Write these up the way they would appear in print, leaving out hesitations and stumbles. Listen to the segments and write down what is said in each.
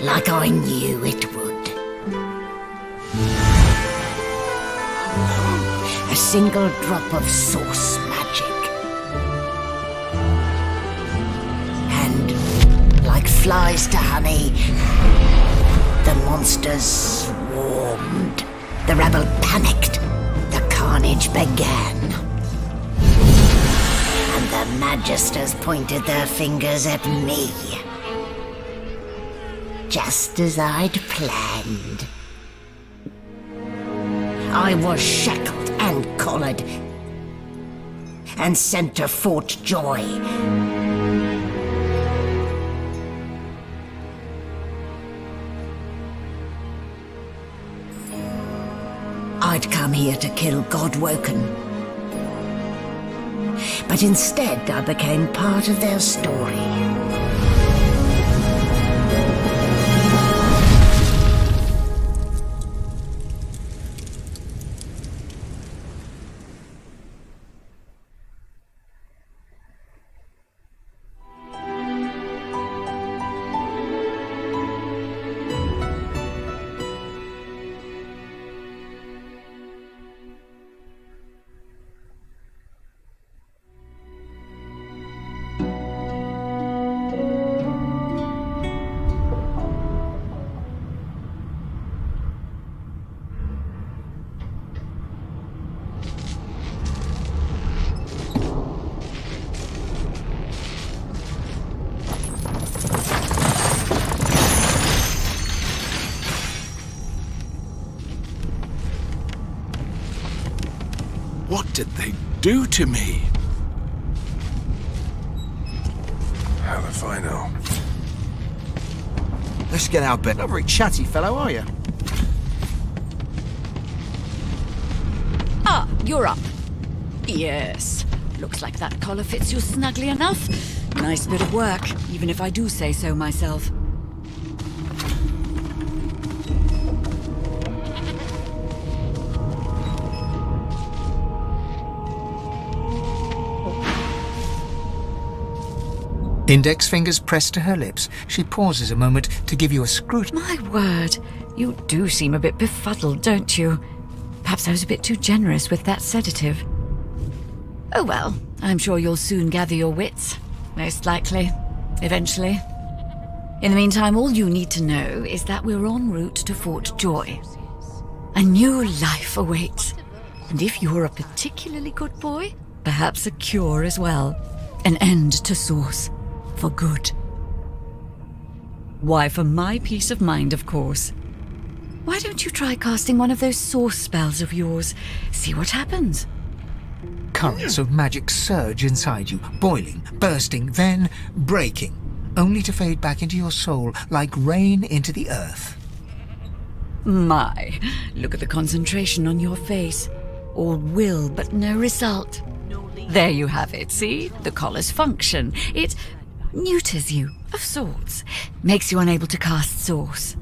like I knew it would. A single drop of source magic. And, like flies to honey, the monsters swarmed. The rebel panicked. The carnage began. And the Magisters pointed their fingers at me. Just as I'd planned. I was shackled and collared, and sent to Fort Joy. I'd come here to kill Godwoken. But instead I became part of their story. What did they do to me? Hell if I know. Let's get out, Ben. Not a very chatty fellow, are you? Ah, you're up. Yes. Looks like that collar fits you snugly enough. Nice bit of work, even if I do say so myself. Index fingers pressed to her lips, she pauses a moment to give you a scrutiny. My word, you do seem a bit befuddled, don't you? Perhaps I was a bit too generous with that sedative. Oh well, I'm sure you'll soon gather your wits. Most likely. Eventually. In the meantime, all you need to know is that we're en route to Fort Joy. A new life awaits. And if you're a particularly good boy, perhaps a cure as well. An end to Source. For good. Why, for my peace of mind, of course. Why don't you try casting one of those Source spells of yours? See what happens. Currents of magic surge inside you, boiling, bursting, then breaking, only to fade back into your soul like rain into the earth. My, look at the concentration on your face. All will, but no result. There you have it, see? The collar's function. It neuters you, of sorts. Makes you unable to cast Source.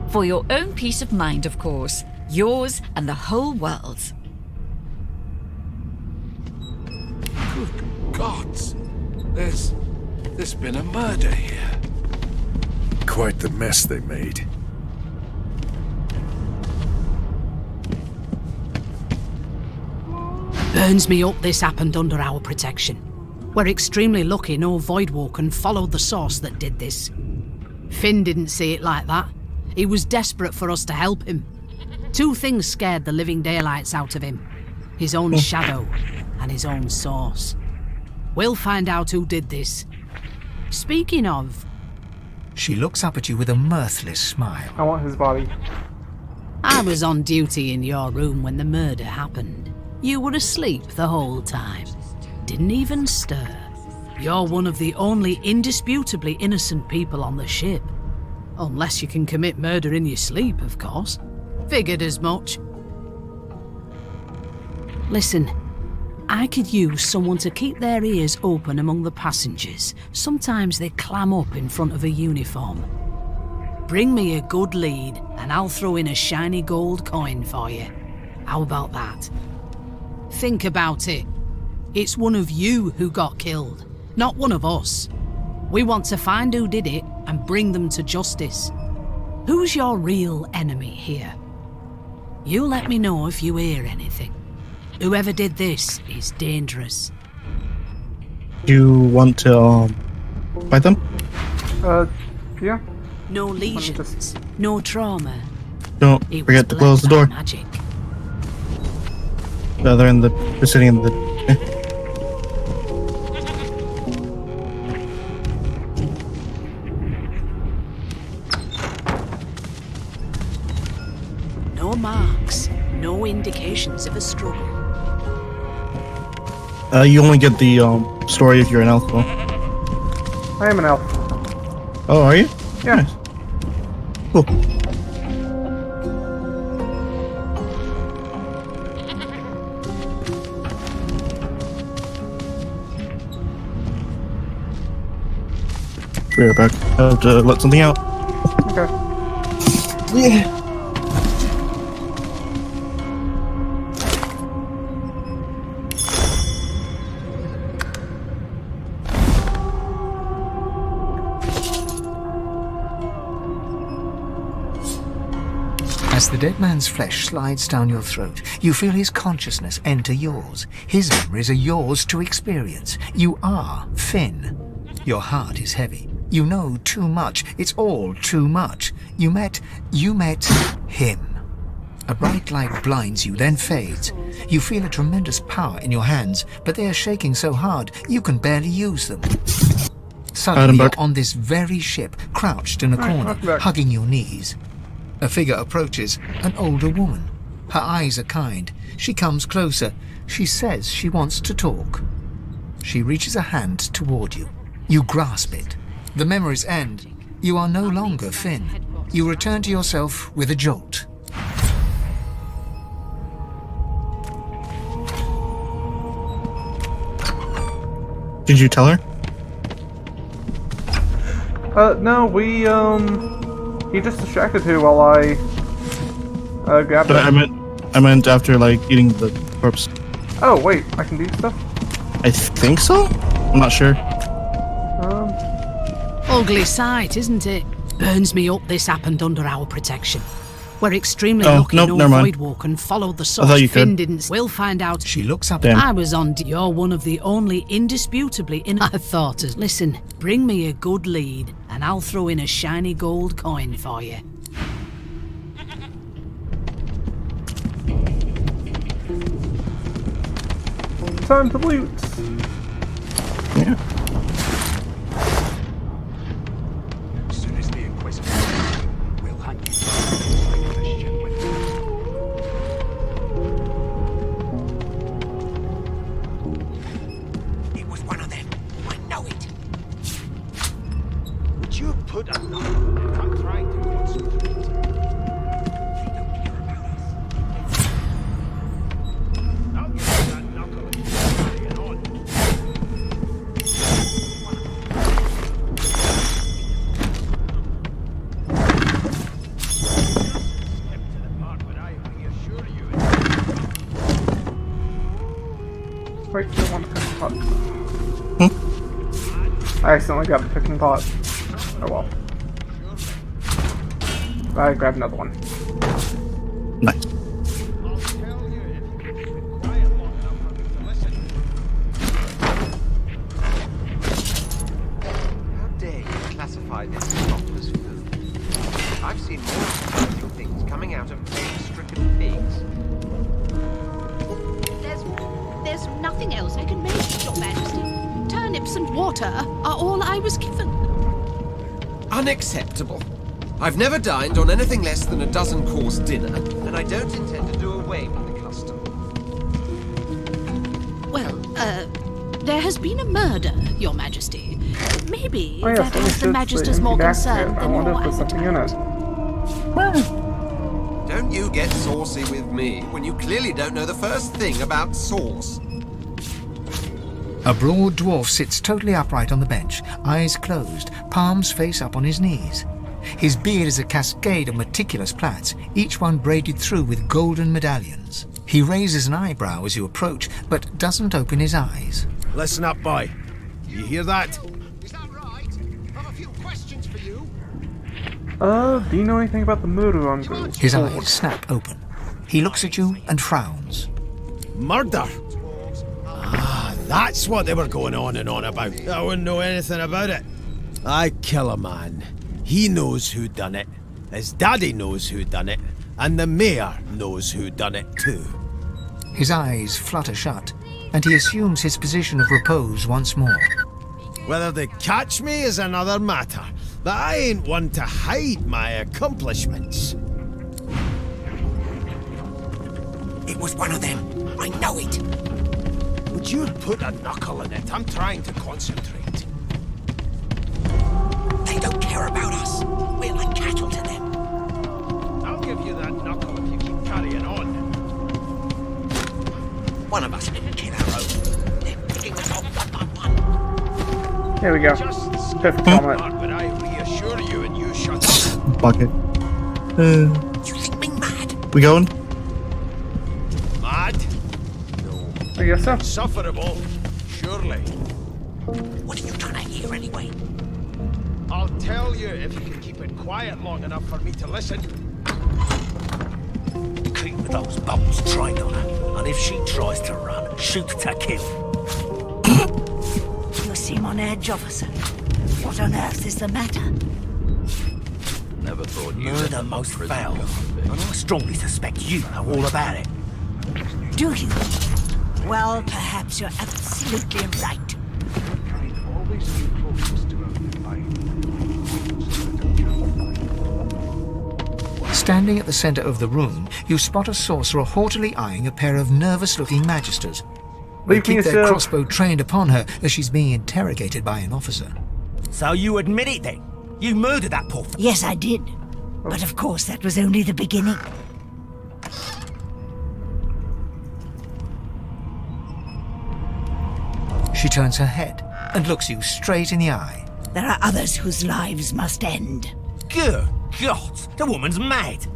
For your own peace of mind, of course. Yours and the whole world's. Good gods. There's been a murder here. Quite the mess they made. Burns me up this happened under our protection. We're extremely lucky no Voidwoken followed the source that did this. Finn didn't see it like that. He was desperate for us to help him. Two things scared the living daylights out of him. His own shadow and his own source. We'll find out who did this. Speaking of... She looks up at you with a mirthless smile. I want his body. I was on duty in your room when the murder happened. You were asleep the whole time. Didn't even stir. You're one of the only indisputably innocent people on the ship. Unless you can commit murder in your sleep, of course. Figured as much. Listen, I could use someone to keep their ears open among the passengers. Sometimes they clam up in front of a uniform. Bring me a good lead, and I'll throw in a shiny gold coin for you. How about that? Think about it. It's one of you who got killed, not one of us. We want to find who did it and bring them to justice. Who's your real enemy here? You let me know if you hear anything. Whoever did this is dangerous. Do you want to fight them? Yeah. No lesions, no trauma. Don't It forget to was close the blessed door. by magic. They're in the. They're sitting in the. No marks, no indications of a struggle. You only get the story if you're an elf, though. I am an elf. Oh, are you? Yeah. Nice. Cool. Be right back. I have to let something out. Okay. Yeah. As the dead man's flesh slides down your throat, you feel his consciousness enter yours. His memories are yours to experience. You are Finn. Your heart is heavy. You know too much. It's all too much. You met him. A bright light blinds you, then fades. You feel a tremendous power in your hands, but they are shaking so hard you can barely use them. Suddenly, you're on this very ship, crouched in a corner, hugging your knees. A figure approaches, an older woman. Her eyes are kind. She comes closer. She says she wants to talk. She reaches a hand toward you. You grasp it. The memories end. You are no longer Finn. You return to yourself with a jolt. Did you tell her? No, he just distracted her while I grabbed But it. I meant after like eating the corpse. Oh, wait, I can do stuff? I think so. I'm not sure. Ugly sight, isn't it? Burns me up this happened under our protection. We're extremely Oh, lucky nope, no never mind. Voidwalk and followed the I source. thought you Finn could. didn't. We'll find out. She looks up. Damn. I was on. You're one of the only indisputably in. I thought. Listen, bring me a good lead, and I'll throw in a shiny gold coin for you. Time to loot. Yeah. As soon as the Inquisitor, we'll hang you. Take this ship with you. It was one of them. I know it. Would you have put a knuckle? I'm trying to concentrate. They don't care about us. I'll give you that knuckle and carry it on. Wait, I don't want the picking pot. I accidentally grabbed the picking pot. Oh well. I grabbed another one. Nice. How dare you classify this stock as food? I've seen more surprising things coming out of plague-stricken pigs. There's nothing else I can make, Your Majesty. Turnips and water are all I was given. Unacceptable. I've never dined on anything less than a dozen-course dinner, and I don't intend to do away with the custom. Well, there has been a murder, Your Majesty. Maybe Oh yes, that let me has the search Magister's the more empty concerned basket. I than wonder your if there's something in it. Don't you get saucy with me when you clearly don't know the first thing about sauce. A broad dwarf sits totally upright on the bench, eyes closed, palms face up on his knees. His beard is a cascade of meticulous plaits, each one braided through with golden medallions. He raises an eyebrow as you approach, but doesn't open his eyes. Listen up, boy. You hear that? Is that right? Have a a few questions for you. Do you know anything about the murder on Bruce? His eyes snap open. He looks at you and frowns. Murder? Ah, that's what they were going on and on about. I wouldn't know anything about it. I kill a man. He knows who done it. His daddy knows who done it. And the mayor knows who done it too. His eyes flutter shut, and he assumes his position of repose once more. Whether they catch me is another matter, but I ain't one to hide my accomplishments. It was one of them. I know it. Would you put a knuckle in it? I'm trying to concentrate. They don't care about us. We're like cattle to them. I'll give you that knuckle if you keep carrying on. One of us didn't kill our own. They're picking us off one by one. Here we go. Just Perfect comment. but I reassure you and you shut up. Bucket. You think me mad? We going? Mad? I guess so. Insufferable, surely. What are you trying to hear anyway? I'll tell you if you can keep it quiet long enough for me to listen. Keep those bolts trained on her, and if she tries to run, shoot to kill. You seem on edge, officer. What on earth is the matter? Never thought you were the most foul, and I strongly suspect you know all about it. Do you? Well, perhaps you're absolutely right. Always be closest to her line. Standing at the center of the room, you spot a sorcerer haughtily eyeing a pair of nervous-looking magisters. They Leave me keep their a crossbow trained upon her as she's being interrogated by an officer. So you admit it then? You murdered that poor Yes, I did. But of course, that was only the beginning. She turns her head and looks you straight in the eye. There are others whose lives must end. Good God, the woman's mad.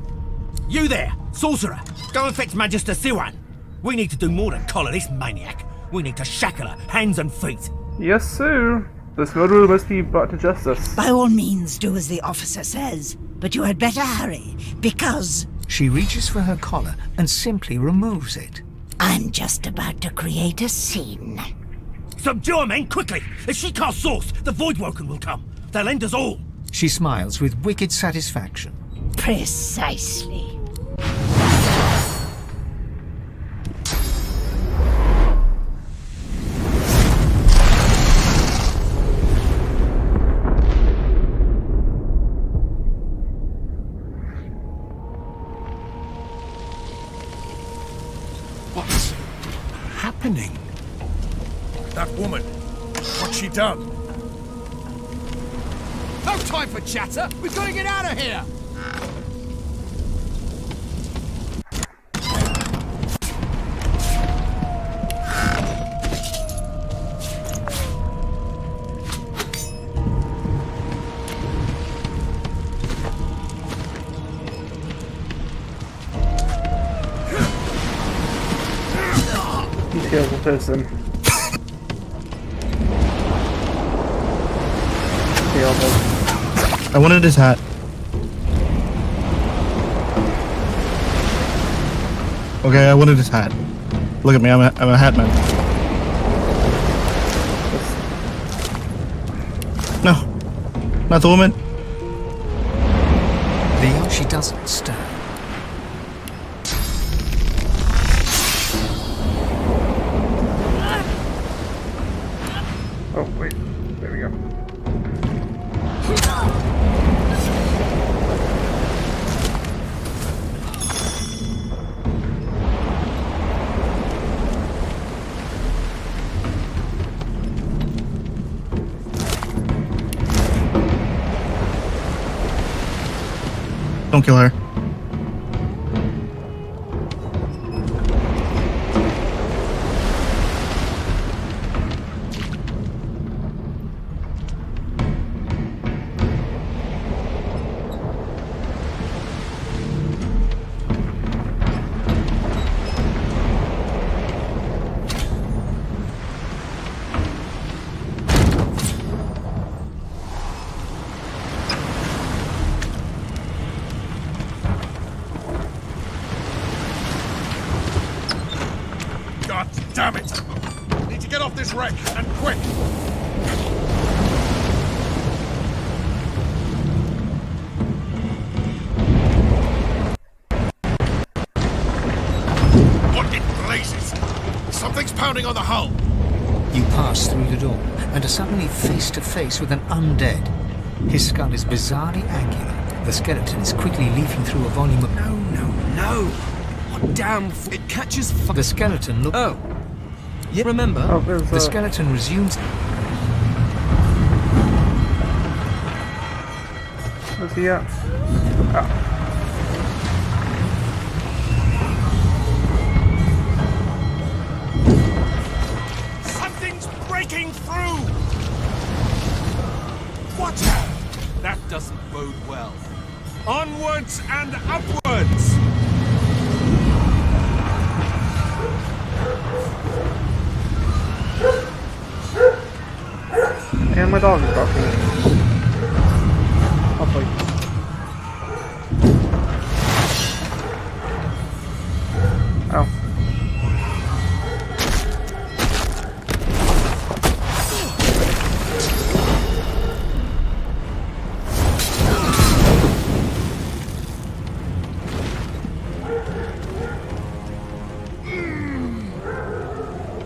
You there, sorcerer, go and fetch Magister Siwan. We need to do more than collar this maniac. We need to shackle her, hands and feet. Yes, sir. This murderer must be brought to justice. By all means, do as the officer says. But you had better hurry, because She reaches for her collar and simply removes it. I'm just about to create a scene. Subdue her, men, quickly! If she casts source, the Voidwoken will come. They'll end us all. She smiles with wicked satisfaction. Precisely. What's happening? That woman, what's she done? No time for chatter! We've got to get out of here! He kills a person. Killed him. I wanted his hat. Okay, I wanted his hat. Look at me, I'm a hat man. No, not the woman. Leo, she doesn't stir. Oh, wait. There we go. Don't kill her. on the hull. You pass through the door and are suddenly face to face with an undead. His skull is bizarrely angular. The skeleton is quickly leafing through a volume of... No. What damn... It catches The skeleton look... Oh. Yeah, remember? Oh, there's The skeleton resumes... Where's he at? Oh. Something's breaking through! Watch out! That doesn't bode well. Onwards and upwards! And my dog is barking. I'll play. Oh.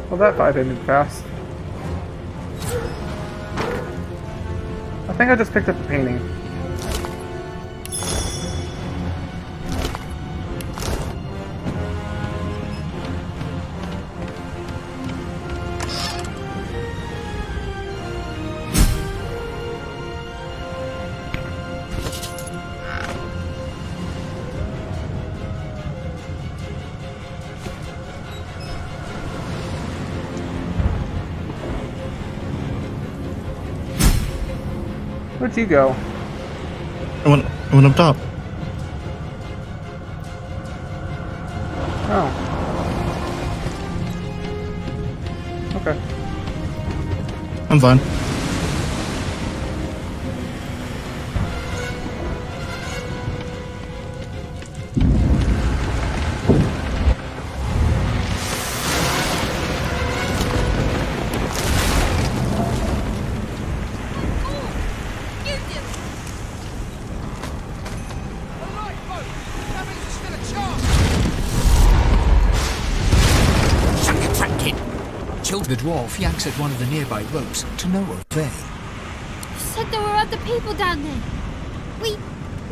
Well, that fight ended fast. I think I just picked up a painting. Where'd you go? I went up top. Oh. Okay. I'm fine. The dwarf yanks at one of the nearby ropes to no avail. You said there were other people down there. We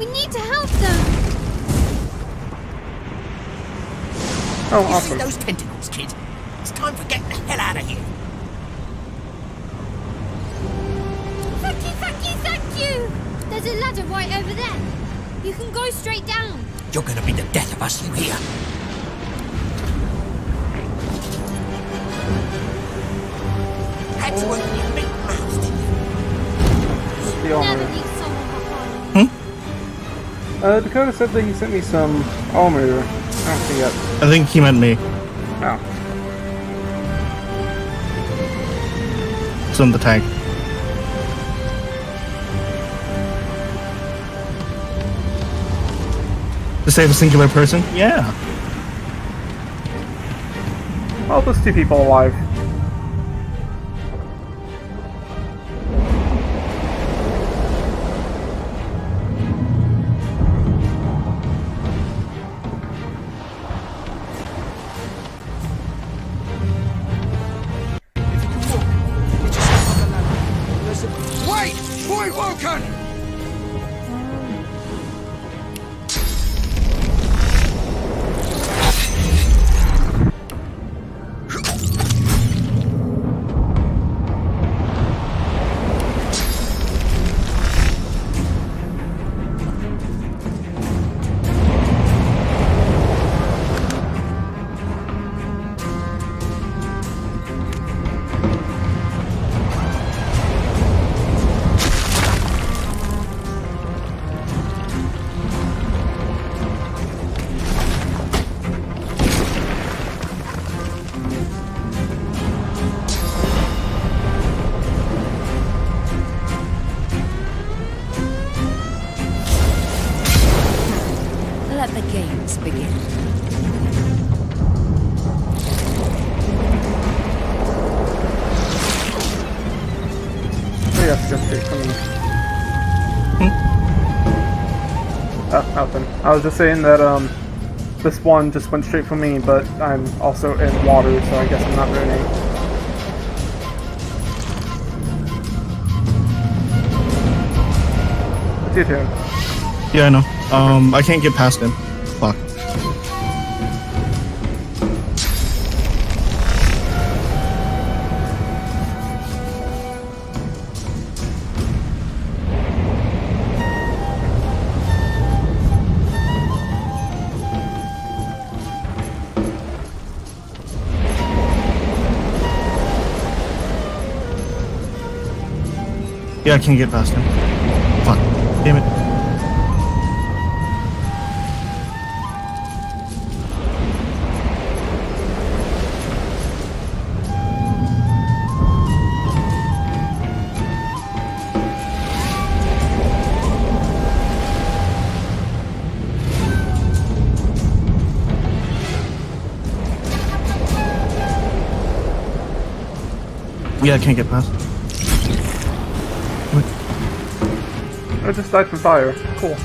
need to help them. Oh, You awesome. see those tentacles, kid? It's time for getting the hell out of here. Thank you! There's a ladder right over there. You can go straight down. You're gonna be the death of us, you hear? Had to open your big mouth, didn't you? The armor. Never leave someone behind. Dakota said that he sent me some armor. I don't see yet. I think he meant me. Oh. It's on the tag. To save a singular person? Yeah. Well, there's two people alive. Wait! Boy Woken! Let the games begin. Oh yeah, just straight from me. Oh, nothing. I was just saying that This one just went straight for me, but I'm also in water, so I guess I'm not ruining. It's your turn. Yeah, I know. I can't get past him. Fuck. Yeah, I can't get past him. Fuck. Damn it. Yeah, I can't get past. I just died from fire. Cool.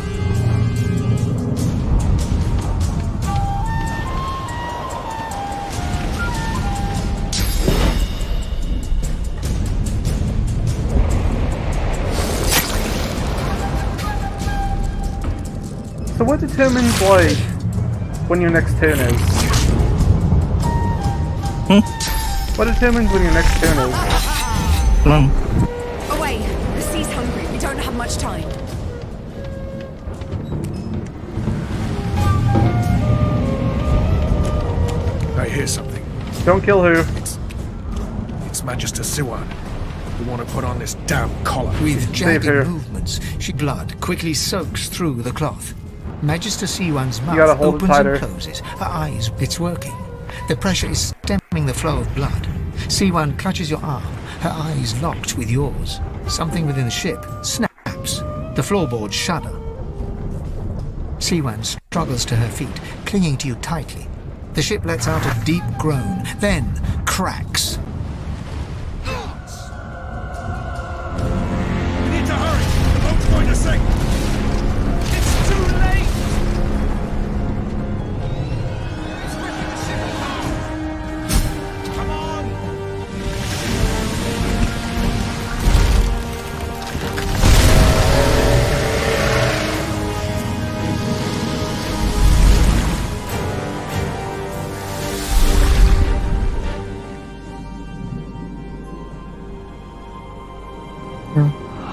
So what determines, like, when your next turn is? What determines when your next turn is? Away! The sea's hungry. We don't have much time. I hear something. Don't kill her. It's Magister Siwan. We want to put on this damn collar. With jagged movements, blood quickly soaks through the cloth. Magister Siwan's mouth opens and closes. Her eyes, it's working. The pressure is stemming the flow of blood. Siwan clutches your arm, her eyes locked with yours. Something within the ship snaps. The floorboards shudder. Siwan struggles to her feet, clinging to you tightly. The ship lets out a deep groan, then cracks. We need to hurry! The boat's going to sink! It's too late! It's wrecking the ship apart! Come on!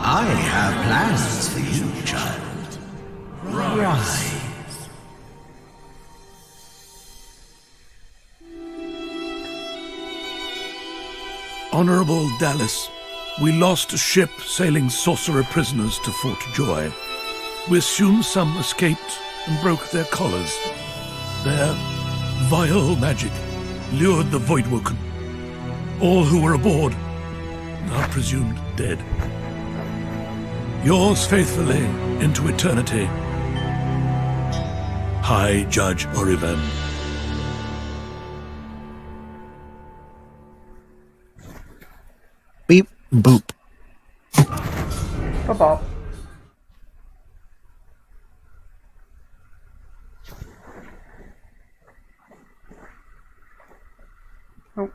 I have plans for you, child. Rise. Honorable Dallas, we lost a ship sailing sorcerer prisoners to Fort Joy. We assume some escaped and broke their collars. Their vile magic lured the Voidwoken. All who were aboard are presumed dead. Yours faithfully into eternity, High Judge Oriven. Beep, boop. Bop. Oh,